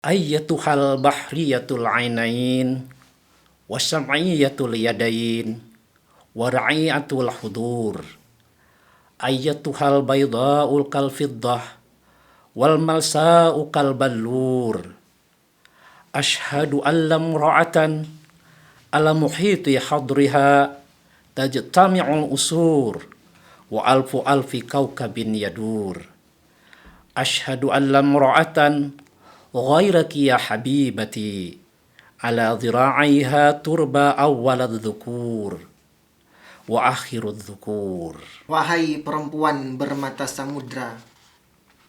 Ayyatuhal bahriyatul ainain wasam'iyatul yadain wara'iyatul hudur ayyatuhal bayda'ul kal fiddah wal malsa'u kal ballur ashhadu an lam ra'atan ala muhiti hadriha tajtami'ul usur wa alfu alfi kaukabin yadur ashhadu an lam ra'atan ghairaki ya habibati ala dhira'iha turba awwalad dhukur wa akhirud dhukur. Wahai perempuan bermata samudra,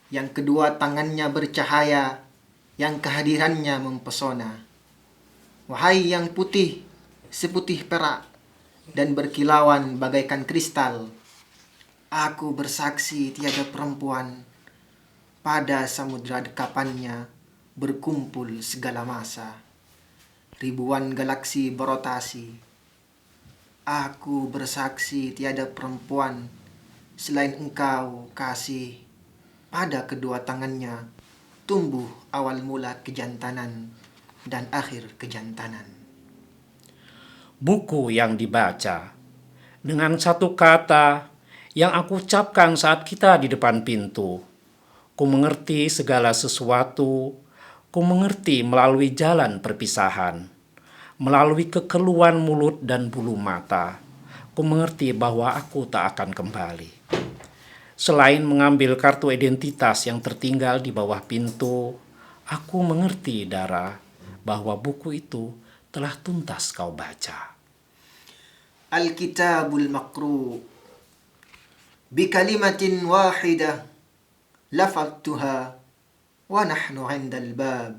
yang kedua tangannya bercahaya, yang kehadirannya mempesona. Wahai yang putih, seputih perak, dan berkilauan bagaikan kristal, aku bersaksi tiada perempuan pada samudra dekapannya berkumpul segala masa. Ribuan galaksi berotasi. Aku bersaksi tiada perempuan selain engkau kasih. Pada kedua tangannya tumbuh awal mula kejantanan dan akhir kejantanan. Buku yang dibaca dengan satu kata yang aku ucapkan saat kita di depan pintu. Ku mengerti segala sesuatu. Ku mengerti melalui jalan perpisahan, melalui kekeluhan mulut dan bulu mata. Ku mengerti bahwa aku tak akan kembali. Selain mengambil kartu identitas yang tertinggal di bawah pintu, aku mengerti, Dara, bahwa buku itu telah tuntas kau baca. Al-kitabul makru bi kalimatin wahidah lafadtuha wa nahnu 'indal bab.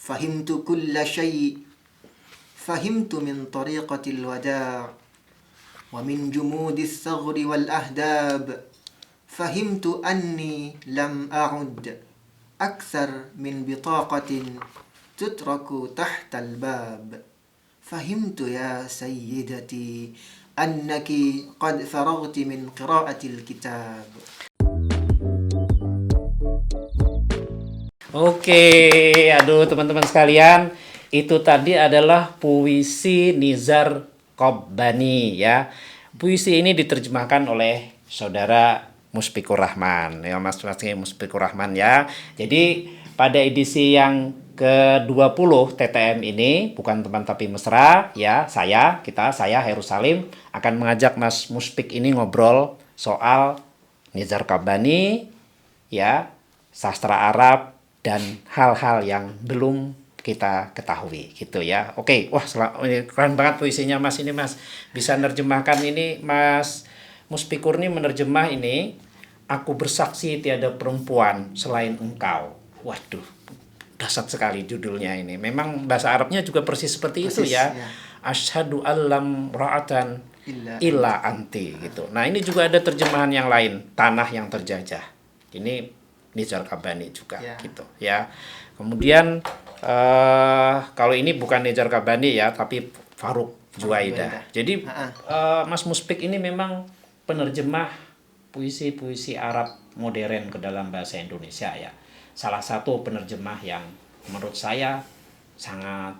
Fahimtu kulla syai'. Fahimtu min tariqatil wada' wa min jumudis saghri wal ahdab. Fahimtu anni lam a'ud akthar min bitaqatin tutraku tahtal bab. Fahimtu ya sayyidati annaki qad faragti min qira'atil kitab. Oke, aduh teman-teman sekalian, itu tadi adalah puisi Nizar Qabbani ya. Puisi ini diterjemahkan oleh saudara Muspikur Rahman, ya Mas Muspikur Rahman ya. Jadi pada edisi yang ke-20 TTM ini, bukan teman tapi mesra ya, saya Heru Salim akan mengajak Mas Muspik ini ngobrol soal Nizar Qabbani ya, sastra Arab dan hal-hal yang belum kita ketahui gitu ya. Oke, wah keren banget puisinya Mas ini Mas. Bisa nerjemahkan ini Mas Muspikur ini menerjemah ini, aku bersaksi tiada perempuan selain engkau. Waduh, dahsyat sekali judulnya ini. Memang bahasa Arabnya juga persis seperti itu ya. Asyhadu allam ra'atan illa anti gitu. Nah, ini juga ada terjemahan yang lain, tanah yang terjajah. Ini Nizar Qabbani juga gitu ya. Kemudian kalau ini bukan Nizar Qabbani ya, tapi Faruk Juwaida. Jadi Mas Muspik ini memang penerjemah puisi-puisi Arab modern ke dalam bahasa Indonesia ya. Salah satu penerjemah yang menurut saya sangat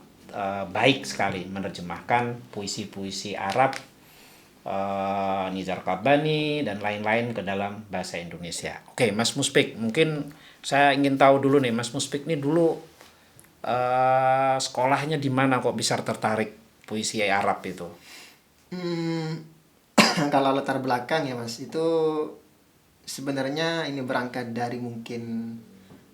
baik sekali menerjemahkan puisi-puisi Arab, Nizar Qabbani dan lain-lain ke dalam bahasa Indonesia. Oke, Mas Muspik, mungkin saya ingin tahu dulu nih, Mas Muspik ini dulu sekolahnya di mana kok bisa tertarik puisi Arab itu? Kalau latar belakang ya Mas, itu sebenarnya ini berangkat dari mungkin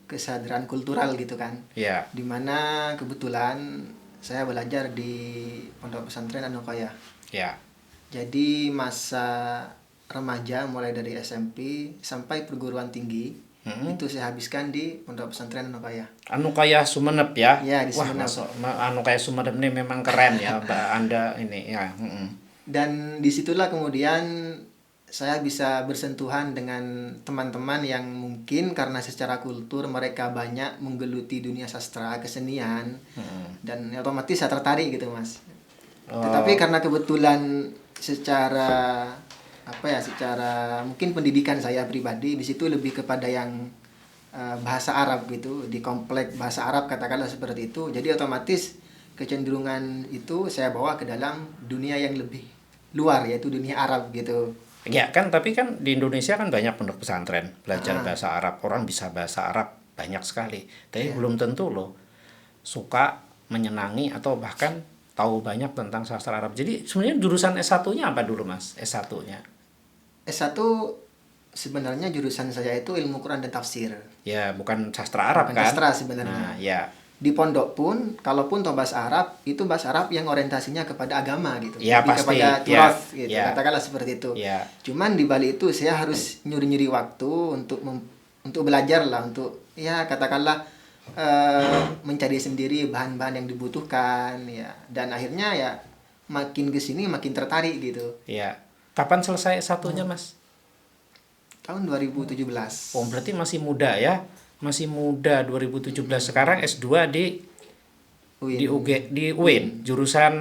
kesadaran kultural gitu kan. Iya. Dimana kebetulan saya belajar di Pondok Pesantren An-Nuqayyah. Ya. Jadi masa remaja mulai dari SMP sampai perguruan tinggi itu saya habiskan di Pondok Pesantren An-Nuqayyah. An-Nuqayyah Sumeneb ya? Ya, di Sumeneb. Wah, An-Nuqayyah Sumeneb ini memang keren ya, Anda ini ya. Dan disitulah kemudian saya bisa bersentuhan dengan teman-teman yang mungkin karena secara kultur mereka banyak menggeluti dunia sastra, kesenian, dan otomatis saya tertarik gitu Mas. Tetapi karena kebetulan secara mungkin pendidikan saya pribadi di situ lebih kepada yang bahasa Arab gitu, di komplek bahasa Arab katakanlah seperti itu. Jadi otomatis kecenderungan itu saya bawa ke dalam dunia yang lebih luar, yaitu dunia Arab gitu. Ya kan, tapi kan di Indonesia kan banyak pondok pesantren belajar Ah, bahasa Arab, orang bisa bahasa Arab banyak sekali. Tapi iya. belum tentu loh suka, menyenangi atau bahkan tahu banyak tentang sastra Arab. Jadi sebenarnya jurusan S1-nya apa dulu Mas? S1-nya? S1 sebenarnya jurusan saya itu ilmu Quran dan tafsir, Ya bukan sastra Arab bukan kan? sastra Nah, sebenarnya. ya. Di pondok pun, kalaupun toh bahasa Arab, itu bahasa Arab yang orientasinya kepada agama gitu, Ya lebih pasti. kepada Ya. turath gitu, Ya. katakanlah seperti itu. Ya. Cuman di balik itu saya harus nyuri-nyuri waktu untuk belajar lah, untuk ya katakanlah mencari sendiri bahan-bahan yang dibutuhkan ya, dan akhirnya ya makin kesini makin tertarik gitu. Ya. Kapan selesai S1-nya Mas? Tahun 2017. Oh, berarti masih muda ya. Masih muda 2017. Sekarang S2 di UIN. di UIN, jurusan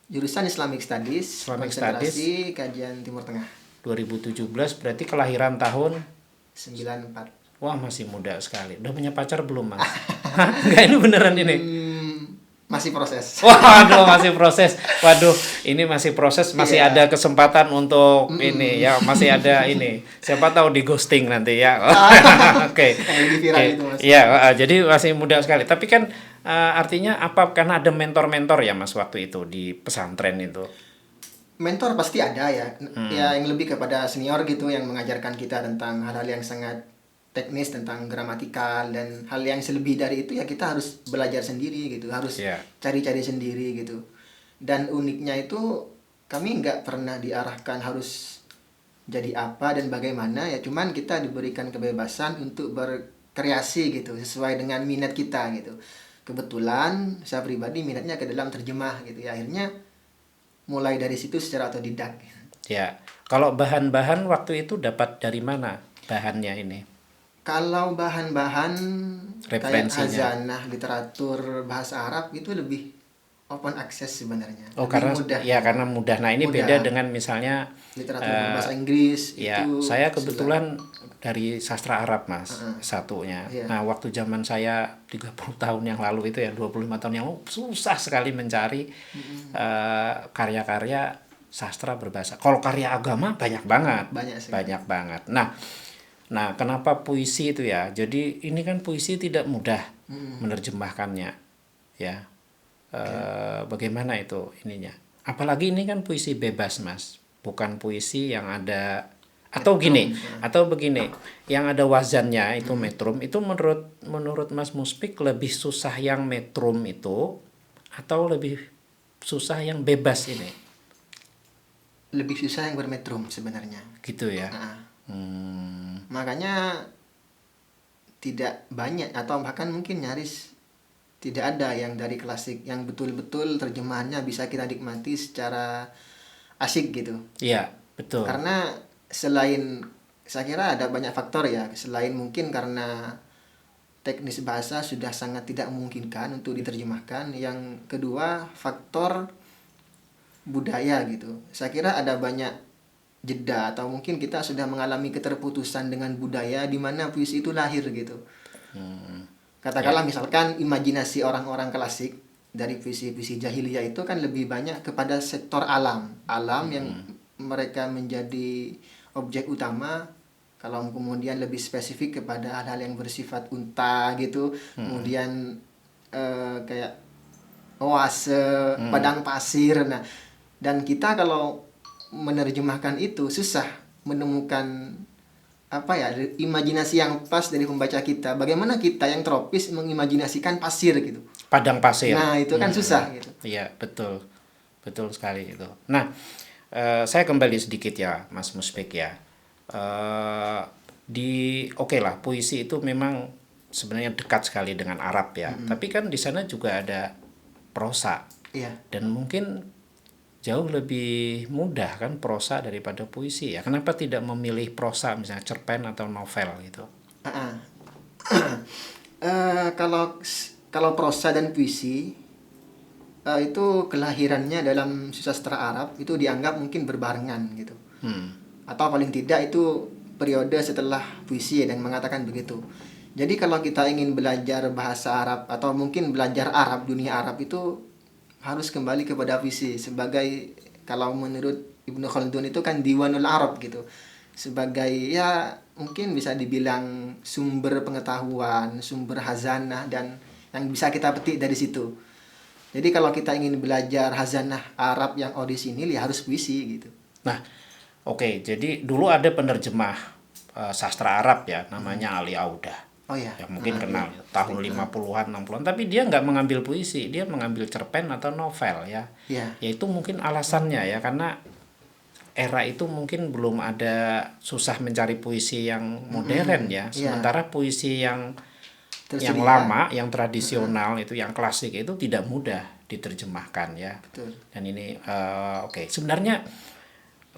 Jurusan Islamic Studies, Islamic konsentrasi kajian Timur Tengah. 2017 berarti kelahiran tahun. 94. Wah, masih muda sekali. Udah punya pacar belum, Mas? Hah? Enggak, ini beneran ini. Masih proses. Waduh, masih proses. Waduh, ini masih proses, masih Iya. ada kesempatan untuk ini ya, masih ada ini. Siapa tahu di ghosting nanti ya. Oke. Yang lebih viral Oke. itu, Mas. Iya, jadi masih muda sekali. Tapi kan artinya apa? Karena ada mentor-mentor ya, Mas, waktu itu di pesantren itu. Mentor pasti ada ya. Ya yang lebih kepada senior gitu yang mengajarkan kita tentang hal-hal yang sangat teknis tentang gramatikal, dan hal yang selebih dari itu ya kita harus belajar sendiri gitu, harus Iya. cari-cari sendiri gitu. Dan uniknya itu kami nggak pernah diarahkan harus jadi apa dan bagaimana ya, cuman kita diberikan kebebasan untuk berkreasi gitu sesuai dengan minat kita gitu. Kebetulan saya pribadi minatnya ke dalam terjemah gitu ya, akhirnya mulai dari situ secara otodidak. Ya. Kalau bahan-bahan waktu itu dapat dari mana bahannya ini? Kalau bahan-bahan kayak Referensinya. hazanah literatur bahasa Arab itu lebih open access sebenarnya, Oh, lebih karena mudah ya gitu. karena mudah. Nah, ini Mudah. beda dengan misalnya Literatur berbahasa Inggris ya, itu saya sudah. kebetulan dari sastra Arab, Mas, Heeh. satunya. Iya. Nah, waktu zaman saya 30 tahun yang lalu itu ya, 25 tahun yang lalu, susah sekali mencari karya-karya sastra berbahasa. Kalau karya agama banyak banget. Banyak sekali. Banyak banget. Nah, kenapa puisi itu ya? Jadi ini kan puisi tidak mudah menerjemahkannya, ya. Bagaimana itu ininya? Apalagi ini kan puisi bebas, Mas, bukan puisi yang ada atau gini, atau begini, yang ada wazannya itu metrum. Itu menurut Mas Muspik lebih susah yang metrum itu atau lebih susah yang bebas ini? Lebih susah yang bermetrum sebenarnya. Gitu ya. Nah, Hmm, makanya tidak banyak atau bahkan mungkin nyaris tidak ada yang dari klasik yang betul-betul terjemahannya bisa kita nikmati secara asik gitu. iya, betul. Karena selain, saya kira ada banyak faktor ya, selain mungkin karena teknis bahasa sudah sangat tidak memungkinkan untuk diterjemahkan, yang kedua faktor budaya gitu. Saya kira ada banyak jeda atau mungkin kita sudah mengalami keterputusan dengan budaya di mana puisi itu lahir gitu. Katakanlah misalkan imajinasi orang-orang klasik dari puisi-puisi jahiliyah itu kan lebih banyak kepada sektor alam, yang mereka menjadi objek utama. Kalau kemudian lebih spesifik kepada hal-hal yang bersifat unta gitu, kemudian kayak oase, padang pasir. Nah, dan kita kalau menerjemahkan itu susah menemukan apa ya, imajinasi yang pas dari pembaca kita. Bagaimana kita yang tropis mengimajinasikan pasir gitu. Padang pasir. Nah, itu kan susah gitu. Iya, betul. Betul sekali itu. Nah, saya kembali sedikit ya, Mas Muspik ya. Oke lah, puisi itu memang sebenarnya dekat sekali dengan Arab ya. Tapi kan di sana juga ada prosa. Iya. Dan mungkin jauh lebih mudah kan prosa daripada puisi ya. Kenapa tidak memilih prosa misalnya cerpen atau novel gitu? Kalau prosa dan puisi itu kelahirannya dalam sastra Arab itu dianggap mungkin berbarengan gitu. Atau paling tidak itu periode setelah puisi dan mengatakan begitu. Jadi kalau kita ingin belajar bahasa Arab atau mungkin belajar Arab, dunia Arab itu harus kembali kepada puisi sebagai, kalau menurut Ibnu Khaldun itu kan Diwanul Arab gitu. Sebagai ya mungkin bisa dibilang sumber pengetahuan, sumber hazanah dan yang bisa kita petik dari situ. Jadi kalau kita ingin belajar hazanah Arab yang orisinil ya harus puisi gitu. Nah, oke, jadi dulu ada penerjemah sastra Arab ya, namanya Ali Audah. Oh ya. Ya mungkin Nah, kenal iya. tahun 50-an, 60-an, tapi dia nggak mengambil puisi, dia mengambil cerpen atau novel ya. Iya. Yaitu mungkin alasannya ya, karena era itu mungkin belum ada, susah mencari puisi yang modern ya. Iya. Sementara puisi yang Tersedia. lama, yang tradisional itu, yang klasik itu tidak mudah diterjemahkan ya. Betul. Dan ini oke. Sebenarnya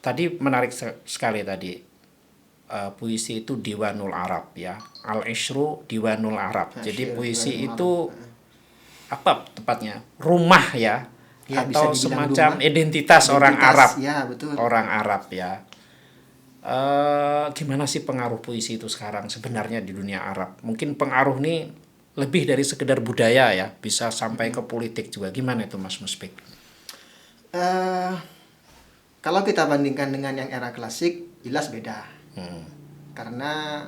tadi menarik sekali tadi, puisi itu Diwanul Arab ya, Al-Ishru Diwanul Arab. Jadi Asyir, puisi Diwanul itu Arab. apa tepatnya, rumah ya, Ya, atau bisa dibilang semacam rumah. identitas orang Arab, Ya, betul. orang Arab ya. Gimana sih pengaruh puisi itu sekarang sebenarnya di dunia Arab? Mungkin pengaruh nih lebih dari sekedar budaya ya, bisa sampai ke politik juga. Gimana itu Mas Muspik? Eh, Kalau kita bandingkan dengan yang era klasik, jelas beda. Karena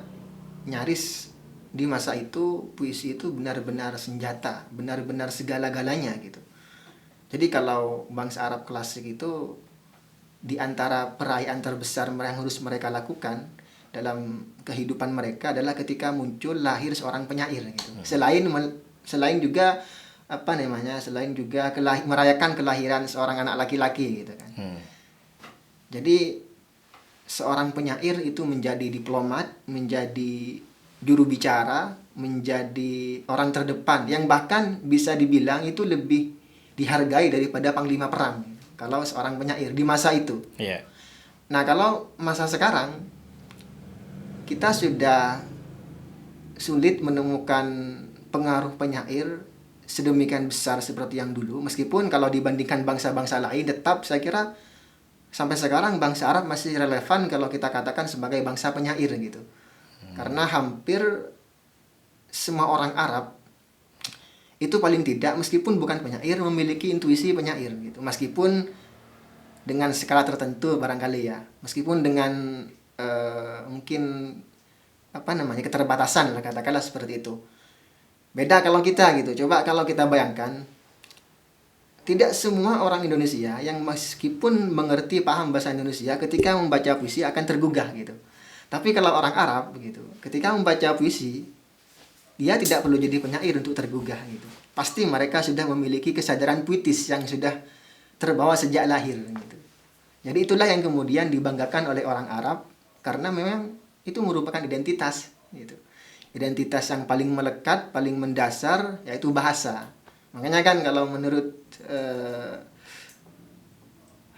nyaris di masa itu puisi itu benar-benar senjata, benar-benar segala-galanya gitu. Jadi kalau bangsa Arab klasik itu di antara perayaan terbesar yang harus mereka lakukan dalam kehidupan mereka adalah ketika muncul lahir seorang penyair gitu. Selain juga apa namanya? Selain juga merayakan kelahiran seorang anak laki-laki gitu kan. Jadi seorang penyair itu menjadi diplomat, menjadi juru bicara, menjadi orang terdepan yang bahkan bisa dibilang itu lebih dihargai daripada panglima perang kalau seorang penyair di masa itu. Iya. Nah, kalau masa sekarang kita sudah sulit menemukan pengaruh penyair sedemikian besar seperti yang dulu, meskipun kalau dibandingkan bangsa-bangsa lain tetap saya kira sampai sekarang bangsa Arab masih relevan kalau kita katakan sebagai bangsa penyair gitu. Karena hampir semua orang Arab itu paling tidak meskipun bukan penyair memiliki intuisi penyair gitu. Meskipun dengan skala tertentu barangkali ya. Meskipun dengan mungkin apa namanya keterbatasan lah katakanlah seperti itu. Beda kalau kita gitu. Coba kalau kita bayangkan tidak semua orang Indonesia yang meskipun mengerti paham bahasa Indonesia ketika membaca puisi akan tergugah gitu. Tapi kalau orang Arab begitu, ketika membaca puisi dia tidak perlu jadi penyair untuk tergugah gitu. Pasti mereka sudah memiliki kesadaran puitis yang sudah terbawa sejak lahir gitu. Jadi itulah yang kemudian dibanggakan oleh orang Arab karena memang itu merupakan identitas gitu. Identitas yang paling melekat, paling mendasar yaitu bahasa. Makanya kan kalau menurut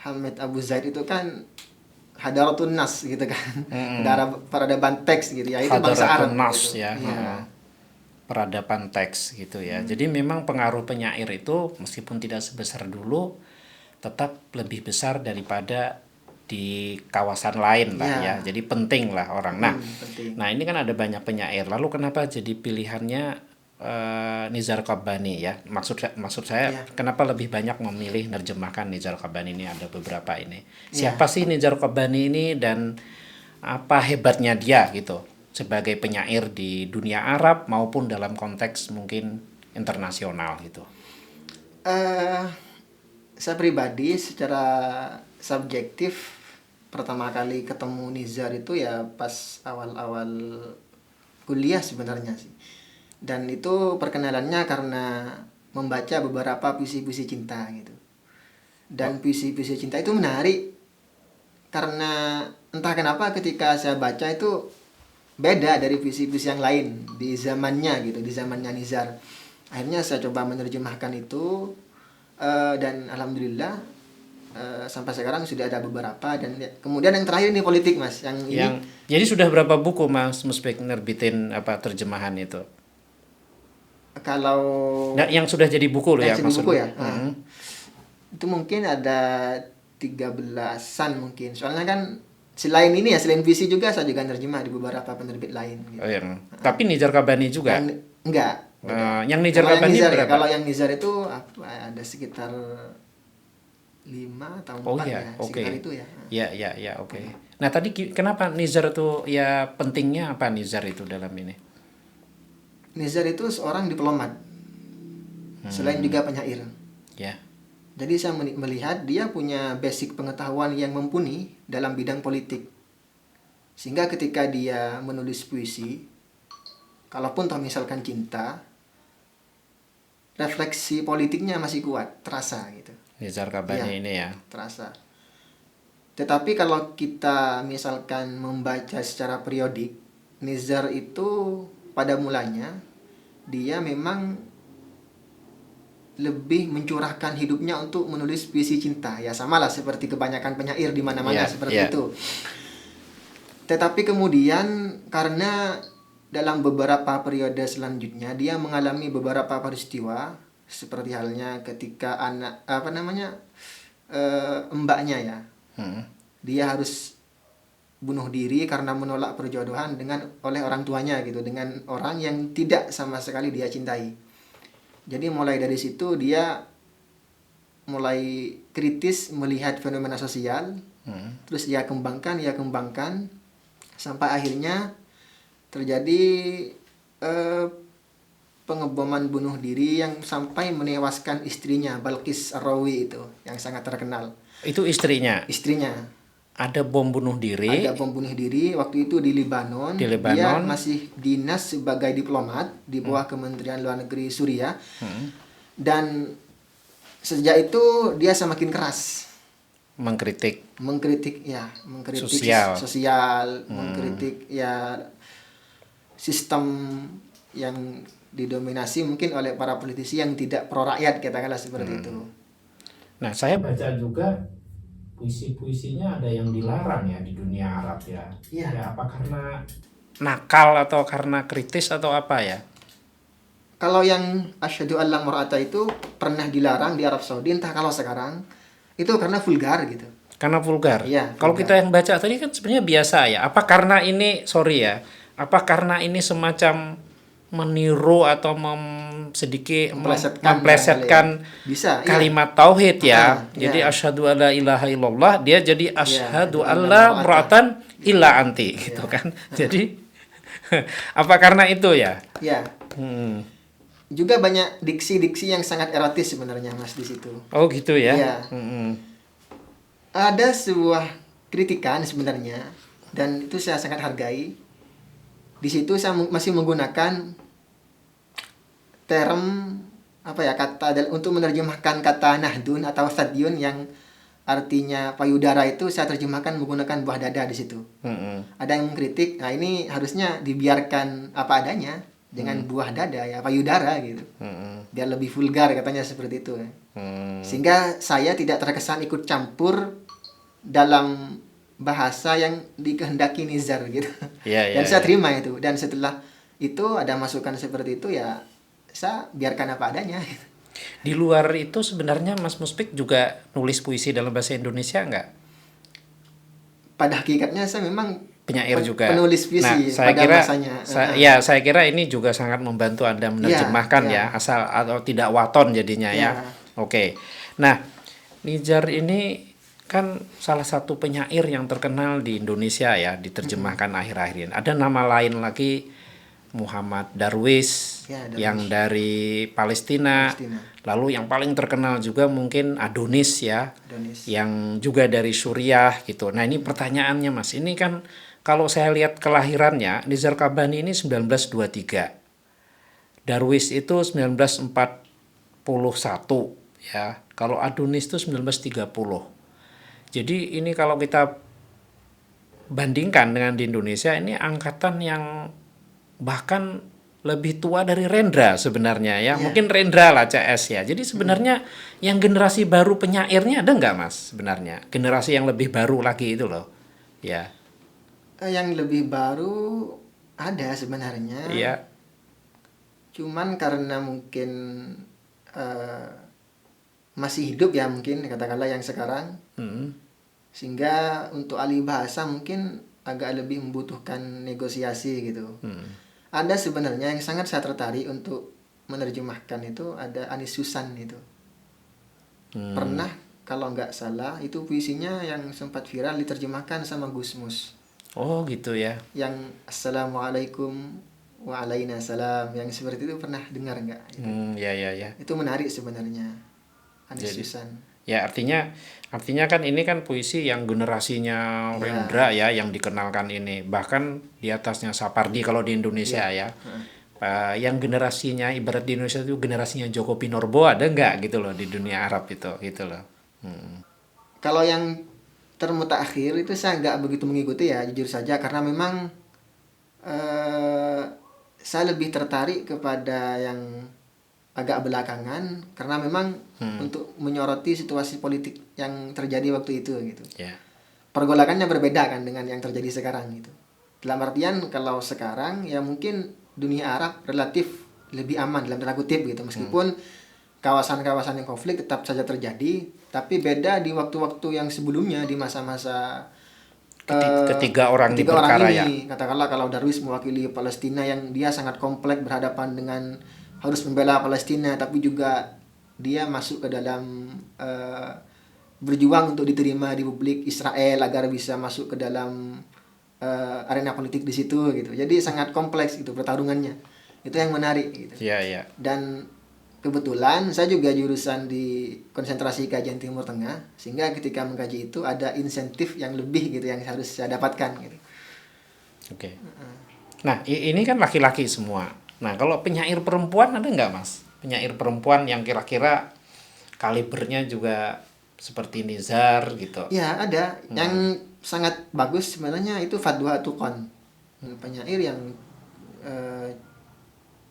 Hamid Abu Zaid itu kan hadaratun nas gitu kan. Peradaban teks gitu ya, itu bangsa Arab nas gitu. ya. Ya. Peradaban teks gitu ya. Jadi memang pengaruh penyair itu meskipun tidak sebesar dulu tetap lebih besar daripada di kawasan lain lah ya. Jadi penting lah orang. Nah, penting. Nah ini kan ada banyak penyair. Lalu kenapa jadi pilihannya Nizar Qabbani ya? Maksud saya kenapa lebih banyak memilih nerjemahkan Nizar Qabbani ini? Ada beberapa ini. Siapa sih Nizar Qabbani ini dan apa hebatnya dia gitu sebagai penyair di dunia Arab maupun dalam konteks mungkin internasional gitu? Saya pribadi secara subjektif pertama kali ketemu Nizar itu ya pas awal-awal kuliah sebenarnya sih. Dan itu perkenalannya karena membaca beberapa puisi-puisi cinta gitu. Dan puisi-puisi cinta itu menarik karena entah kenapa ketika saya baca itu beda dari puisi-puisi yang lain di zamannya gitu, di zamannya Nizar. Akhirnya saya coba menerjemahkan itu dan alhamdulillah sampai sekarang sudah ada beberapa. Dan kemudian yang terakhir ini politik Mas, yang ini. Jadi sudah berapa buku Mas Muspik nerbitin apa terjemahan itu? Kalau yang sudah jadi buku loh ya maksudnya. Buku ya. Hmm. Itu mungkin ada 13-an mungkin. Soalnya kan Selain ini ya, selain puisi juga saya juga nerjemah di beberapa penerbit lain gitu. Oh, tapi Nizar Qabbani juga. Enggak. Yang Nizar Kalau yang Qabbani Nizar ya, berapa? kalau yang Nizar itu ada sekitar 5 atau 4 Oh iya, ya, oke. sekitar itu ya. Ya, oke. Nah, tadi kenapa Nizar itu ya pentingnya apa Nizar itu dalam ini? Nizar itu seorang diplomat, selain juga penyair. Ya. Jadi saya melihat dia punya basic pengetahuan yang mumpuni dalam bidang politik. Sehingga ketika dia menulis puisi, kalaupun toh misalkan cinta, refleksi politiknya masih kuat, terasa gitu. Nizar Qabbani Iya. ini ya. Terasa. Tetapi kalau kita misalkan membaca secara periodik, Nizar itu pada mulanya dia memang lebih mencurahkan hidupnya untuk menulis puisi cinta. Ya samalah seperti kebanyakan penyair di mana-mana Iya, seperti iya. itu. Tetapi kemudian karena dalam beberapa periode selanjutnya dia mengalami beberapa peristiwa seperti halnya ketika mbaknya ya, dia harus bunuh diri karena menolak perjodohan oleh orang tuanya gitu, dengan orang yang tidak sama sekali dia cintai. Jadi mulai dari situ dia mulai kritis melihat fenomena sosial, terus dia kembangkan sampai akhirnya terjadi pengeboman bunuh diri yang sampai menewaskan istrinya, Balqis Ar-Rawi itu yang sangat terkenal. Itu istrinya. Istrinya Ada bom bunuh diri. ada bom bunuh diri waktu itu di Lebanon. Di Dia Lebanon. masih dinas sebagai diplomat di bawah Kementerian Luar Negeri Suriah. Dan sejak itu dia semakin keras Mengkritik mengkritik Sosial. mengkritik ya sistem yang didominasi mungkin oleh para politisi yang tidak pro rakyat, katakanlah seperti itu. Nah, saya baca juga puisi-puisinya ada yang dilarang ya di dunia Arab ya. Iya. Ya, apa karena nakal atau karena kritis atau apa ya? Kalau yang asyhadu alla mar'ata itu pernah dilarang di Arab Saudi, entah kalau sekarang itu karena vulgar gitu. Karena vulgar. Iya, Kalau vulgar. kita yang baca tadi kan sebenarnya biasa ya. Apa karena ini apa karena ini semacam meniru atau sedikit memplesetkan Bisa, iya. kalimat tauhid ya. Iya. Jadi asyhadu alla ilaha illallah, dia jadi asyhadu alla alla mar'atan. muratan illa anti gitu kan. Jadi apa karena itu ya? Ya. Juga banyak diksi-diksi yang sangat erotis sebenarnya Mas di situ. Oh gitu ya. Iya. Ada sebuah kritikan sebenarnya, dan itu saya sangat hargai. Di situ saya masih menggunakan term kata untuk menerjemahkan kata nahdun atau sadyun yang artinya payudara, itu saya terjemahkan menggunakan buah dada di situ. Ada yang mengkritik, nah ini harusnya dibiarkan apa adanya dengan buah dada ya, payudara gitu. Biar lebih vulgar katanya seperti itu. Sehingga saya tidak terkesan ikut campur dalam bahasa yang dikehendaki Nizar gitu. Dan saya terima itu. Dan setelah itu ada masukan seperti itu ya, saya biarkan apa adanya. Di luar itu sebenarnya Mas Muspik juga nulis puisi dalam bahasa Indonesia nggak? Pada hakikatnya saya memang penyair juga. Penulis puisi saya pada kira, masanya. Saya kira ini juga sangat membantu Anda menerjemahkan ya, asal atau tidak waton jadinya ya. Oke. Nah, Nizar ini kan salah satu penyair yang terkenal di Indonesia ya, diterjemahkan akhir-akhir ini. Ada nama lain lagi, Muhammad Darwish, yang dari Palestina. Lalu yang paling terkenal juga mungkin Adonis ya, yang juga dari Suriah gitu. Nah ini pertanyaannya Mas, ini kan kalau saya lihat kelahirannya, Nizar Qabbani ini 1923, Darwish itu 1941 ya, kalau Adonis itu 1930. Jadi ini kalau kita bandingkan dengan di Indonesia, ini angkatan yang bahkan lebih tua dari Rendra sebenarnya ya. Mungkin Rendra lah CS ya. Jadi sebenarnya yang generasi baru penyairnya ada nggak Mas sebenarnya? Generasi yang lebih baru lagi itu loh. Ya. Yang lebih baru ada sebenarnya. Iya. Cuman karena mungkin masih hidup ya, mungkin katakanlah yang sekarang. Sehingga untuk alih bahasa mungkin agak lebih membutuhkan negosiasi gitu. Ada sebenarnya yang sangat saya tertarik untuk menerjemahkan itu, ada Anis Susan itu. Pernah kalau nggak salah itu puisinya yang sempat viral diterjemahkan sama Gus Mus. Oh gitu ya. Yang Assalamualaikum wa'alaina salam, yang seperti itu pernah dengar nggak? Ya ya ya. Itu menarik sebenarnya, Anis Jadi, Susan. ya artinya kan ini kan puisi yang generasinya Ya. Rendra ya yang dikenalkan ini. Bahkan di atasnya Sapardi kalau di Indonesia ya. Yang generasinya ibarat di Indonesia itu generasinya Joko Pinurbo ada nggak gitu loh di dunia Arab itu gitu loh. Kalau yang termutakhir itu saya nggak begitu mengikuti ya, jujur saja, karena memang saya lebih tertarik kepada yang agak belakangan, karena memang untuk menyoroti situasi politik yang terjadi waktu itu gitu. Ya. Pergolakannya berbeda kan dengan yang terjadi sekarang gitu. Dalam artian kalau sekarang ya mungkin dunia Arab relatif lebih aman dalam tanda kutip gitu, meskipun kawasan-kawasan yang konflik tetap saja terjadi, tapi beda di waktu-waktu yang sebelumnya, di masa-masa Ketiga orang ini berperkara ya. Katakanlah kalau Darwis mewakili Palestina yang dia sangat kompleks berhadapan dengan harus membela Palestina, tapi juga dia masuk ke dalam berjuang untuk diterima di publik Israel agar bisa masuk ke dalam arena politik di situ gitu. Jadi sangat kompleks itu pertarungannya. Itu yang menarik gitu. Iya, iya. Dan kebetulan saya juga jurusan di konsentrasi kajian Timur Tengah, sehingga ketika mengkaji itu ada insentif yang lebih gitu yang harus saya dapatkan gitu. Oke. Nah, ini kan laki-laki semua. Nah, kalau penyair perempuan ada nggak, Mas? Penyair perempuan yang kira-kira kalibernya juga seperti Nizar gitu. Ya, ada. Yang sangat bagus sebenarnya itu Fadwa Tuqon. Penyair yang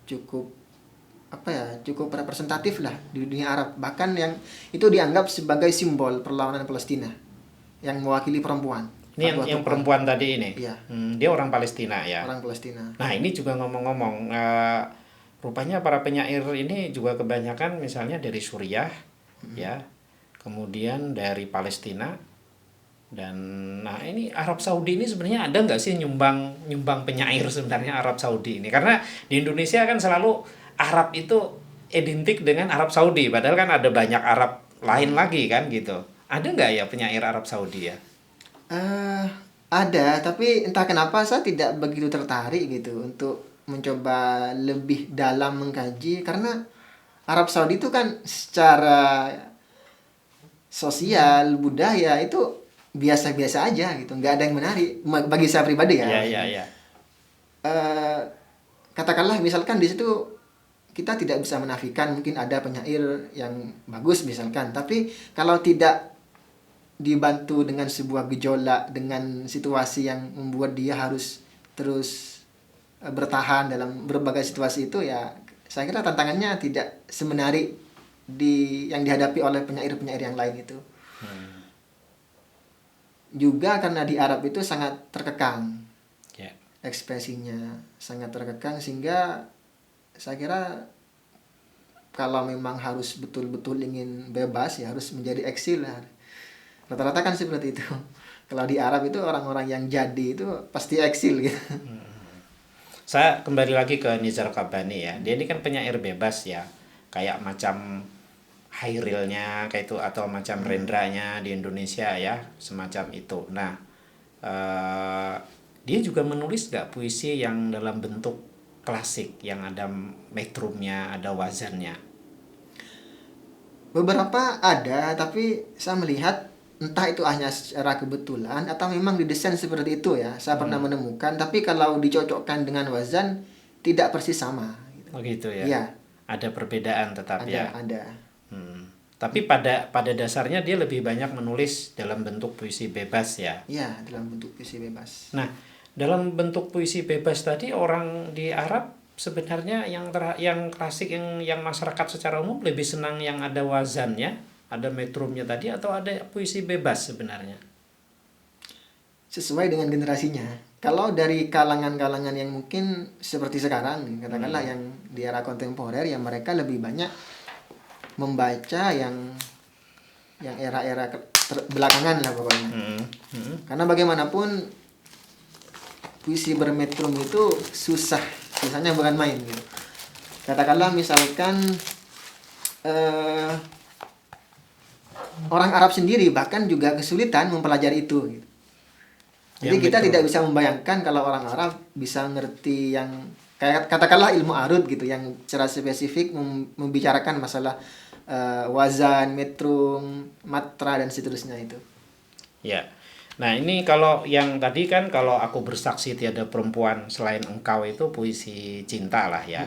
cukup cukup representatif lah di dunia Arab, bahkan yang itu dianggap sebagai simbol perlawanan Palestina yang mewakili perempuan. Ini yang perempuan tadi ini. Iya. Dia orang Palestina ya. Orang Palestina. Nah, ini juga ngomong-ngomong, rupanya para penyair ini juga kebanyakan misalnya dari Suriah ya, kemudian dari Palestina, dan nah ini Arab Saudi ini sebenarnya ada nggak sih nyumbang penyair sebenarnya Arab Saudi ini? Karena di Indonesia kan selalu Arab itu identik dengan Arab Saudi, padahal kan ada banyak Arab lain lagi kan gitu. Ada nggak ya penyair Arab Saudi ya? Ada, tapi entah kenapa saya tidak begitu tertarik gitu untuk mencoba lebih dalam mengkaji, karena Arab Saudi itu kan secara sosial budaya itu biasa-biasa aja gitu, nggak ada yang menarik bagi saya pribadi ya. Iya. Katakanlah misalkan di situ kita tidak bisa menafikan mungkin ada penyair yang bagus misalkan, tapi kalau tidak dibantu dengan sebuah gejolak, dengan situasi yang membuat dia harus terus bertahan dalam berbagai situasi itu, ya saya kira tantangannya tidak semenarik yang dihadapi oleh penyair-penyair yang lain itu. Juga karena di Arab itu sangat terkekang, ekspresinya sangat terkekang, sehingga saya kira kalau memang harus betul-betul ingin bebas ya harus menjadi eksil lah. Rata-rata kan seperti itu. Kalau di Arab itu orang-orang yang jadi itu pasti eksil gitu. Saya kembali lagi ke Nizar Qabbani ya. Dia ini kan penyair bebas ya. Kayak macam Hairil-nya kayak itu, atau macam Rendranya di Indonesia ya, semacam itu. Nah, dia juga menulis nggak puisi yang dalam bentuk klasik yang ada metrumnya, ada wazannya? Beberapa ada, tapi saya melihat entah itu hanya secara kebetulan atau memang didesain seperti itu ya. Saya pernah menemukan, tapi kalau dicocokkan dengan wazan tidak persis sama gitu. Oh gitu ya. Iya. Ada perbedaan tetap ya. Ada. Tapi pada dasarnya dia lebih banyak menulis dalam bentuk puisi bebas ya. Iya, dalam bentuk puisi bebas. Nah, dalam bentuk puisi bebas tadi, orang di Arab sebenarnya yang klasik, yang masyarakat secara umum lebih senang yang ada wazannya, ada metrumnya tadi, atau ada puisi bebas sebenarnya? Sesuai dengan generasinya. Kalau dari kalangan-kalangan yang mungkin seperti sekarang, katakanlah yang di era kontemporer, yang mereka lebih banyak membaca yang era-era belakangan lah pokoknya. Karena bagaimanapun puisi bermetrum itu susahnya bukan main gitu. Katakanlah misalkan orang Arab sendiri bahkan juga kesulitan mempelajari itu gitu. Jadi Yang kita metrum. tidak bisa membayangkan kalau orang Arab bisa ngerti yang kayak katakanlah ilmu arut gitu, yang secara spesifik membicarakan masalah wazan, metrum, matra dan seterusnya itu. Ya. Nah, ini kalau yang tadi kan kalau aku bersaksi tiada perempuan selain engkau itu puisi cinta lah ya.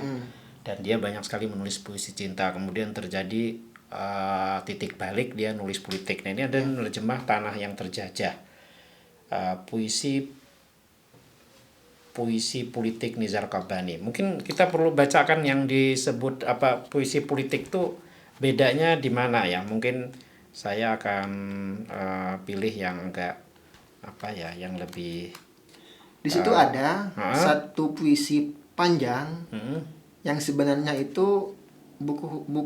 Dan dia banyak sekali menulis puisi cinta. Kemudian terjadi titik balik dia nulis politik. Nah, ini ada menerjemah Tanah yang Terjajah. Puisi politik Nizar Qabbani. Mungkin kita perlu bacakan yang disebut apa puisi politik itu bedanya di mana ya? Mungkin saya akan pilih yang enggak apa ya, yang lebih Di situ ada satu puisi panjang yang sebenarnya itu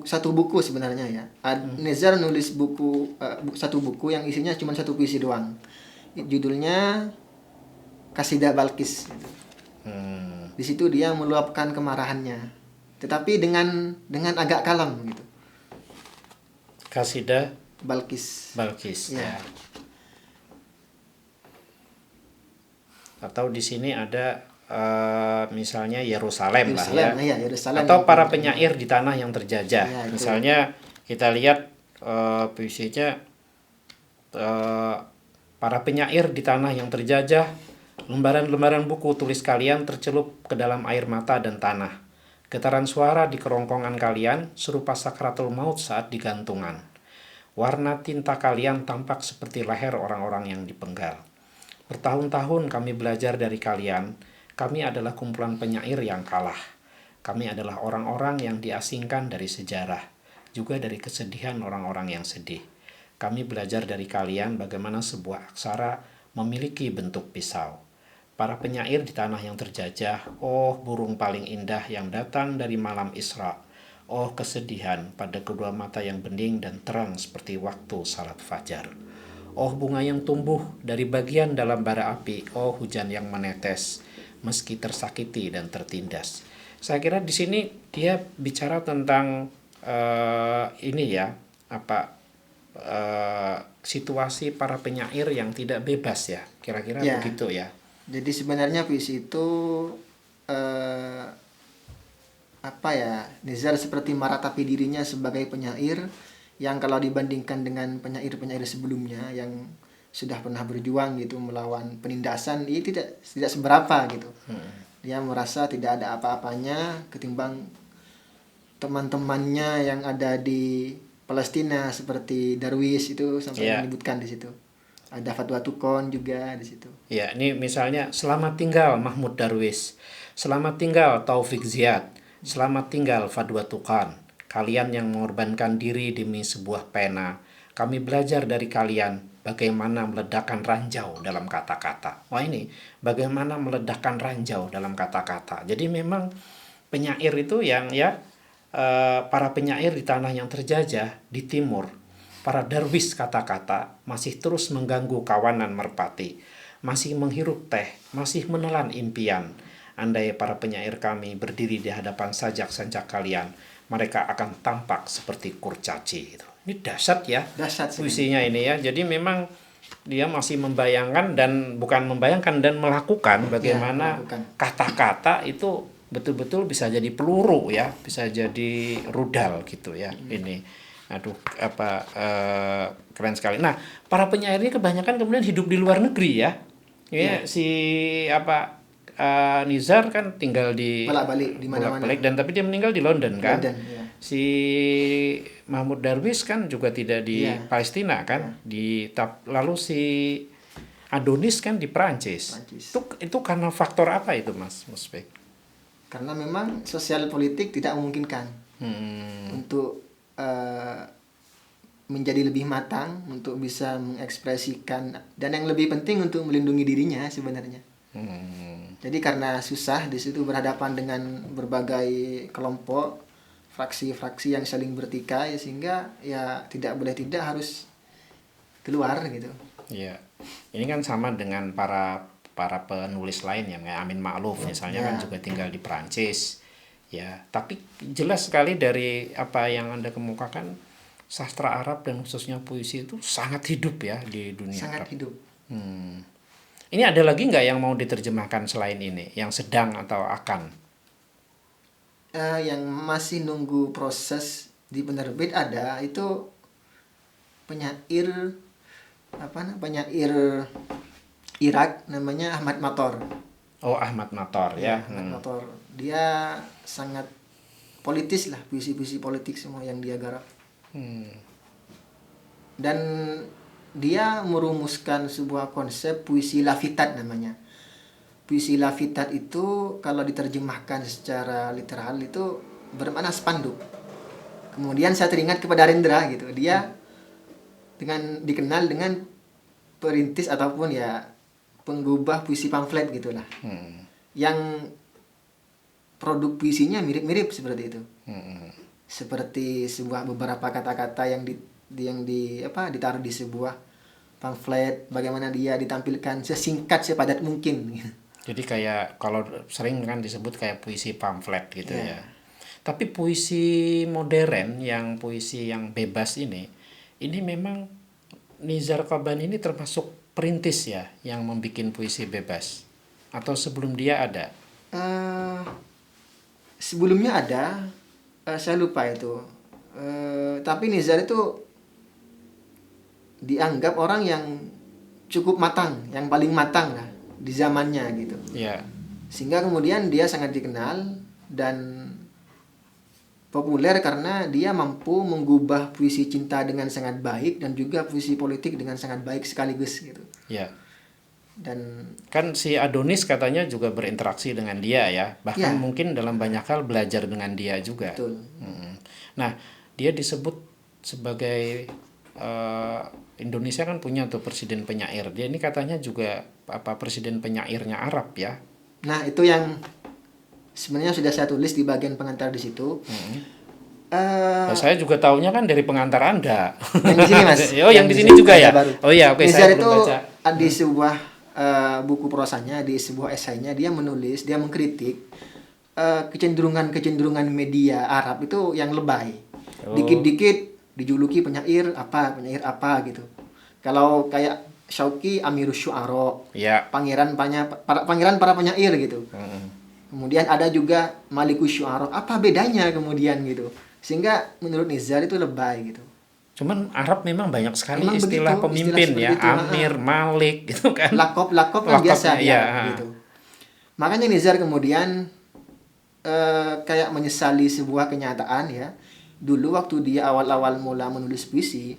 satu buku sebenarnya ya. Nezar nulis satu buku yang isinya cuma satu puisi doang. Judulnya Kasidah Balkis. Di situ dia meluapkan kemarahannya, tetapi dengan agak kalem gitu. Kasidah Balkis. ya. Atau di sini ada misalnya Yerusalem lah ya. Yerusalem. Atau para penyair di tanah yang terjajah. Ya, misalnya kita lihat puisinya para penyair di tanah yang terjajah, lembaran-lembaran buku tulis kalian tercelup ke dalam air mata dan tanah. Getaran suara di kerongkongan kalian serupa sakratul maut saat digantungan. Warna tinta kalian tampak seperti leher orang-orang yang dipenggal. Bertahun-tahun kami belajar dari kalian. Kami adalah kumpulan penyair yang kalah. Kami adalah orang-orang yang diasingkan dari sejarah, juga dari kesedihan orang-orang yang sedih. Kami belajar dari kalian bagaimana sebuah aksara memiliki bentuk pisau. Para penyair di tanah yang terjajah, oh burung paling indah yang datang dari malam Isra. Oh kesedihan pada kedua mata yang bening dan terang seperti waktu salat fajar. Oh bunga yang tumbuh dari bagian dalam bara api, oh hujan yang menetes, meski tersakiti dan tertindas. Saya kira di sini dia bicara tentang ini ya, situasi para penyair yang tidak bebas ya, kira-kira begitu ya. Jadi sebenarnya puisi itu Nizar seperti meratapi dirinya sebagai penyair yang kalau dibandingkan dengan penyair-penyair sebelumnya yang sudah pernah berjuang gitu melawan penindasan, ini tidak seberapa gitu. Dia merasa tidak ada apa-apanya ketimbang teman-temannya yang ada di Palestina seperti Darwis itu sampai menyebutkan di situ. Ada Fatwa Tukon juga di situ. Ya, ini misalnya selamat tinggal Mahmud Darwis, selamat tinggal Taufik Ziyad, selamat tinggal Fatwa Tukon. Kalian yang mengorbankan diri demi sebuah pena, kami belajar dari kalian bagaimana meledakkan ranjau dalam kata-kata. Wah ini, bagaimana meledakkan ranjau dalam kata-kata. Jadi memang penyair itu yang para penyair di tanah yang terjajah di timur, para darwis kata-kata masih terus mengganggu kawanan merpati, masih menghirup teh, masih menelan impian. Andai para penyair kami berdiri di hadapan sajak-sajak kalian, mereka akan tampak seperti kurcaci. Ini dahsyat ya, puisinya ini ya. Jadi memang dia masih membayangkan dan melakukan bagaimana kata-kata itu betul-betul bisa jadi peluru ya, bisa jadi rudal gitu ya. Ini, aduh keren sekali. Nah, para penyair ini kebanyakan kemudian hidup di luar negeri ya. Nizar kan tinggal di bolak-balik di mana-mana. Dan tapi dia meninggal di London kan. Si Mahmud Darwis kan juga tidak di Palestina kan. Lalu si Adonis kan di Perancis. Itu karena faktor apa itu Mas Musbek? Karena memang sosial politik tidak memungkinkan untuk menjadi lebih matang, untuk bisa mengekspresikan, dan yang lebih penting untuk melindungi dirinya sebenarnya. Jadi karena susah di situ berhadapan dengan berbagai kelompok, fraksi-fraksi yang saling bertikai, sehingga ya tidak boleh tidak harus keluar gitu. Iya. Ini kan sama dengan para para penulis lain ya, kayak Amin Ma'ruf misalnya kan Ya. juga tinggal di Perancis. Ya, tapi jelas sekali dari apa yang Anda kemukakan, sastra Arab dan khususnya puisi itu sangat hidup ya di dunia Sangat Arab. hidup. Ini ada lagi nggak yang mau diterjemahkan selain ini, yang sedang atau akan? Yang masih nunggu proses di penerbit ada itu penyair penyair Irak namanya Ahmad Mator. Oh, Ahmad Mator ya. Ahmad Mator. Dia sangat politis lah, puisi-puisi politik semua yang dia garap. Dan dia merumuskan sebuah konsep puisi lafitat namanya. Puisi lafitat itu kalau diterjemahkan secara literal itu bermakna spanduk. Kemudian saya teringat kepada Rendra gitu. Dia dikenal dengan perintis ataupun ya penggubah puisi pamflet gitulah. Yang produk puisinya mirip-mirip seperti itu. Seperti sebuah beberapa kata-kata yang ditaruh di sebuah pamflet, bagaimana dia ditampilkan sesingkat sepadat mungkin. Jadi kayak kalau sering kan disebut kayak puisi pamflet gitu Ya. ya. Tapi puisi modern yang puisi yang bebas ini memang Nizar Qabbani ini termasuk perintis ya yang membuat puisi bebas. Atau sebelum dia ada? Sebelumnya ada, saya lupa itu. Tapi Nizar itu dianggap orang yang cukup matang, yang paling matang lah di zamannya gitu. Ya. Sehingga kemudian dia sangat dikenal dan populer karena dia mampu menggubah puisi cinta dengan sangat baik dan juga puisi politik dengan sangat baik sekaligus gitu. Ya. Dan Kan si Adonis katanya juga berinteraksi dengan dia ya. Bahkan Ya. mungkin dalam banyak hal belajar dengan dia juga. betul. Nah, dia disebut sebagai Indonesia kan punya tuh presiden penyair. Dia ini katanya juga presiden penyairnya Arab ya. Nah, itu yang sebenarnya sudah saya tulis di bagian pengantar di situ. Nah, saya juga taunya kan dari pengantar Anda. Yang di sini Mas. Oh, yang di sini juga ya. Baru. Oh iya, oke, Nizar saya itu belum baca. di sebuah buku prosanya, di sebuah esainya dia menulis, dia mengkritik kecenderungan media Arab itu yang lebay. Dikit-dikit dijuluki penyair apa gitu. Kalau kayak Syauqi Amirus Syu'ara, Ya. pangeran para penyair gitu. Kemudian ada juga Malikus Syu'ara. Apa bedanya kemudian gitu? Sehingga menurut Nizar itu lebay gitu. Cuman Arab memang banyak sekali Memang istilah begitu, pemimpin istilah ya, seperti itu, Amir, Malik gitu kan. Lakop kan biasa Lakopnya, ya ya. gitu. Makanya Nizar kemudian kayak menyesali sebuah kenyataan ya. Dulu waktu dia awal-awal mula menulis puisi,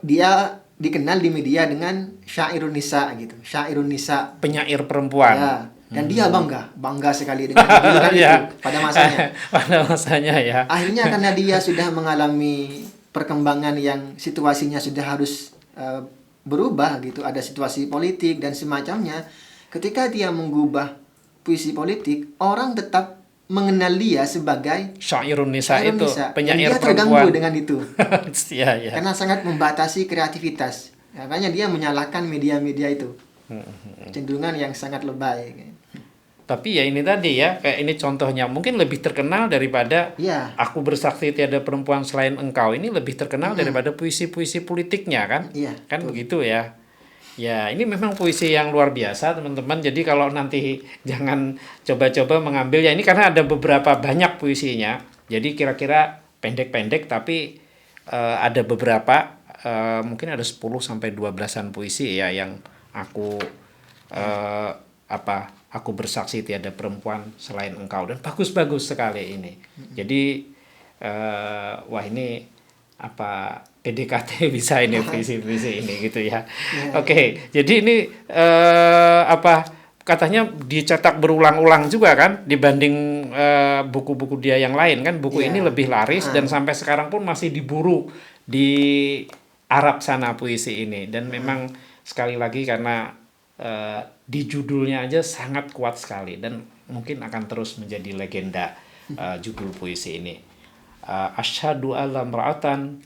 dia dikenal di media dengan Syairun Nisa gitu. Syairun Nisa. Penyair perempuan. Ya. Dan dia bangga sekali dengan julukan itu Ya. pada masanya. Pada masanya ya. Akhirnya karena dia sudah mengalami perkembangan yang situasinya sudah harus berubah gitu, ada situasi politik dan semacamnya. Ketika dia mengubah puisi politik, orang tetap mengenal dia sebagai Syairun Nisa Syairun itu Nisa. penyair Dan dia terganggu perempuan. dengan itu Iya, ya. karena sangat membatasi kreativitas. Makanya dia menyalahkan media-media itu. Cenderungan yang sangat lebay. Tapi ya ini tadi ya, kayak ini contohnya mungkin lebih terkenal daripada Ya. Aku Bersaksi Tiada Perempuan Selain Engkau, ini lebih terkenal daripada puisi-puisi politiknya kan? Iya, Kan betul. begitu ya. Ya, ini memang puisi yang luar biasa, teman-teman. Jadi kalau nanti jangan coba-coba mengambil ya ini karena ada beberapa banyak puisinya. Jadi kira-kira pendek-pendek tapi ada beberapa mungkin ada 10 sampai 12-an puisi ya yang aku Aku Bersaksi Tiada Perempuan Selain Engkau, dan bagus-bagus sekali ini. Jadi wah ini PDKT bisa ini puisi-puisi ini gitu ya. Oke, jadi ini katanya dicetak berulang-ulang juga kan dibanding buku-buku dia yang lain kan. Buku ini lebih laris dan sampai sekarang pun masih diburu di Arab sana puisi ini, dan memang sekali lagi karena di judulnya aja sangat kuat sekali dan mungkin akan terus menjadi legenda judul puisi ini. Asyhadu alla mra'atan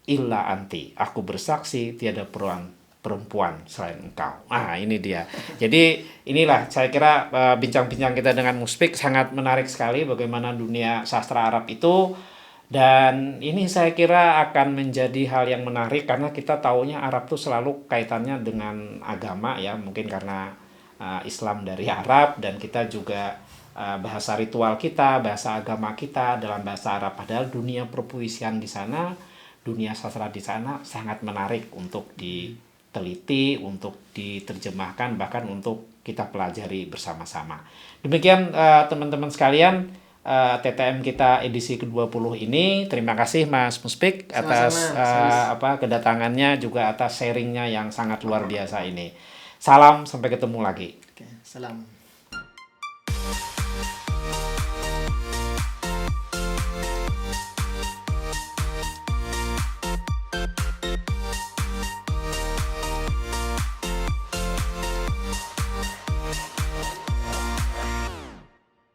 illa anti. Aku bersaksi tiada perempuan selain engkau. Ah, ini dia. Jadi inilah saya kira bincang-bincang kita dengan Muspik sangat menarik sekali bagaimana dunia sastra Arab itu, dan ini saya kira akan menjadi hal yang menarik karena kita taunya Arab tuh selalu kaitannya dengan agama ya, mungkin karena Islam dari Arab, dan kita juga bahasa ritual kita, bahasa agama kita dalam bahasa Arab. Padahal dunia perpuisian di sana, dunia sastra di sana sangat menarik untuk diteliti, untuk diterjemahkan, bahkan untuk kita pelajari bersama-sama. Demikian teman-teman sekalian, TTM kita edisi ke-20 ini. Terima kasih Mas Muspik atas kedatangannya, juga atas sharingnya yang sangat luar biasa ini. Salam, sampai ketemu lagi. Oke, salam.